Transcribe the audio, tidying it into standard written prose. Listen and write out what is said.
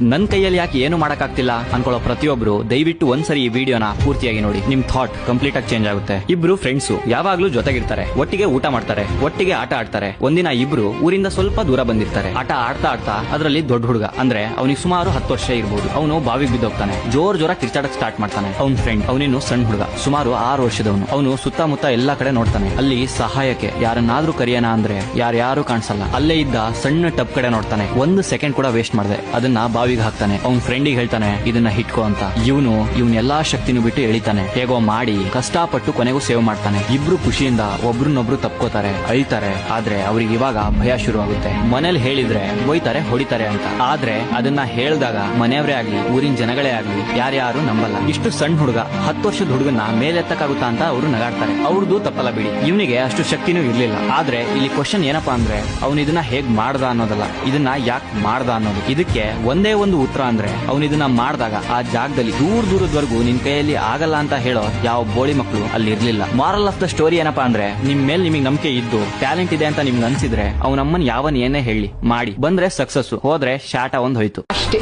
ನನ್ ಕೈಯಲ್ಲಿ ಯಾಕೆ ಏನು ಮಾಡಕ್ಕಾಗ್ತಿಲ್ಲ ಅನ್ಕೊಳ್ಳೋ ಪ್ರತಿಯೊಬ್ರು ದಯವಿಟ್ಟು ಒಂದ್ಸರಿ ಈ ವಿಡಿಯೋನ ಪೂರ್ತಿಯಾಗಿ ನೋಡಿ. ನಿಮ್ ಥಾಟ್ ಕಂಪ್ಲೀಟ್ ಆಗಿ ಚೇಂಜ್ ಆಗುತ್ತೆ. ಇಬ್ರು ಫ್ರೆಂಡ್ಸು ಯಾವಾಗ್ಲೂ ಜೊತೆಗಿರ್ತಾರೆ, ಒಟ್ಟಿಗೆ ಊಟ ಮಾಡ್ತಾರೆ, ಒಟ್ಟಿಗೆ ಆಟ ಆಡ್ತಾರೆ. ಒಂದಿನ ಇಬ್ರು ಊರಿಂದ ಸ್ವಲ್ಪ ದೂರ ಬಂದಿರ್ತಾರೆ. ಆಟ ಆಡ್ತಾ ಆಡ್ತಾ ಅದರಲ್ಲಿ ದೊಡ್ಡ ಹುಡುಗ ಅಂದ್ರೆ ಅವನಿಗೆ ಸುಮಾರು 10 ವರ್ಷ ಇರ್ಬೋದು. ಅವನು ಬಾವಿಗೆ ಬಿದ್ದೋಗ್ತಾನೆ. ಜೋರ ಕಿರ್ಚಾಡಕ್ ಸ್ಟಾರ್ಟ್ ಮಾಡ್ತಾನೆ. ಅವ್ನ್ ಫ್ರೆಂಡ್ ಅವನಿನ್ನು ಸಣ್ಣ ಹುಡುಗ, ಸುಮಾರು 6 ವರ್ಷದವನು. ಅವನು ಸುತ್ತಮುತ್ತ ಎಲ್ಲಾ ಕಡೆ ನೋಡ್ತಾನೆ. ಅಲ್ಲಿ ಸಹಾಯಕ್ಕೆ ಯಾರನ್ನಾದ್ರೂ ಕರಿಯೋಣ ಅಂದ್ರೆ ಯಾರ್ಯಾರು ಕಾಣಿಸಲ್ಲ. ಅಲ್ಲೇ ಇದ್ದ ಸಣ್ಣ ಟಬ್ ಕಡೆ ನೋಡ್ತಾನೆ. 1 ಸೆಕೆಂಡ್ ಕೂಡ ವೇಸ್ಟ್ ಮಾಡದೆ ಅದನ್ನ ಬಾವಿಗೆ ಹಾಕ್ತಾನೆ. ಅವ್ನ್ ಫ್ರೆಂಡಿಗೆ ಹೇಳ್ತಾನೆ ಇದನ್ನ ಹಿಟ್ಕೋ ಅಂತ. ಇವನು ಎಲ್ಲಾ ಶಕ್ತಿನೂ ಬಿಟ್ಟು ಎಳಿತಾನೆ. ಹೇಗೋ ಮಾಡಿ ಕಷ್ಟಪಟ್ಟು ಕೊನೆಗೂ ಸೇವ್ ಮಾಡ್ತಾನೆ. ಇಬ್ರು ಖುಷಿಯಿಂದ ಒಬ್ರನ್ನೊಬ್ರು ತಪ್ಕೋತಾರೆ, ಅಳ್ತಾರೆ. ಆದ್ರೆ ಅವ್ರಿಗೆ ಇವಾಗ ಭಯ ಶುರುವಾಗುತ್ತೆ. ಮನೇಲಿ ಹೇಳಿದ್ರೆ ಬೈತಾರೆ, ಹೊಡಿತಾರೆ ಅಂತ. ಆದ್ರೆ ಅದನ್ನ ಹೇಳಿದಾಗ ಮನೆಯವರೇ ಆಗ್ಲಿ, ಊರಿನ ಜನಗಳೇ ಆಗ್ಲಿ ಯಾರ್ಯಾರು ನಂಬಲ್ಲ. ಇಷ್ಟು ಸಣ್ಣ ಹುಡುಗ 10 ವರ್ಷದ ಹುಡುಗನ್ನ ಮೇಲೆತ್ತಕ್ಕಾಗುತ್ತಾ ಅಂತ ಅವರು ನಗಾಡ್ತಾರೆ. ಅವ್ರದ್ದು ತಪ್ಪಲ್ಲ ಬಿಡಿ, ಇವನಿಗೆ ಅಷ್ಟು ಶಕ್ತಿನೂ ಇರ್ಲಿಲ್ಲ. ಆದ್ರೆ ಇಲ್ಲಿ ಕ್ವಶನ್ ಏನಪ್ಪಾ ಅಂದ್ರೆ ಅವನು ಇದನ್ನ ಹೇಗ್ ಮಾಡ್ದ ಅನ್ನೋದಲ್ಲ, ಇದನ್ನ ಯಾಕೆ ಮಾಡ್ದ ಅನ್ನೋದು. ಇದಕ್ಕೆ ಒಂದೇ ಒಂದು ಉತ್ತರ ಅಂದ್ರೆ ಅವನು ಇದನ್ನ ಮಾಡಿದಾಗ ಆ ಜಾಗದಲ್ಲಿ ದೂರದವರೆಗೂ ನಿನ್ ಕೈಯಲ್ಲಿ ಆಗಲ್ಲ ಅಂತ ಹೇಳೋ ಯಾವ ಬೋಳಿ ಮಕ್ಕಳು ಅಲ್ಲಿ ಇರ್ಲಿಲ್ಲ. ಮಾರಲ್ ಆಫ್ ದ ಸ್ಟೋರಿ ಏನಪ್ಪಾ ಅಂದ್ರೆ ನಿಮ್ ಮೇಲೆ ನಿಮಗೆ ನಂಬಿಕೆ ಇದ್ದು ಟ್ಯಾಲೆಂಟ್ ಇದೆ ಅಂತ ನಿಮ್ಗೆ ಅನ್ಸಿದ್ರೆ ಅವನಮ್ಮನ್ ಯಾವನ್ ಏನೇ ಹೇಳಿ ಮಾಡಿ ಬಂದ್ರೆ ಸಕ್ಸಸ್, ಹೋದ್ರೆ ಶಾಟ ಒಂದ್ ಹೋಯ್ತು ಅಷ್ಟೇ.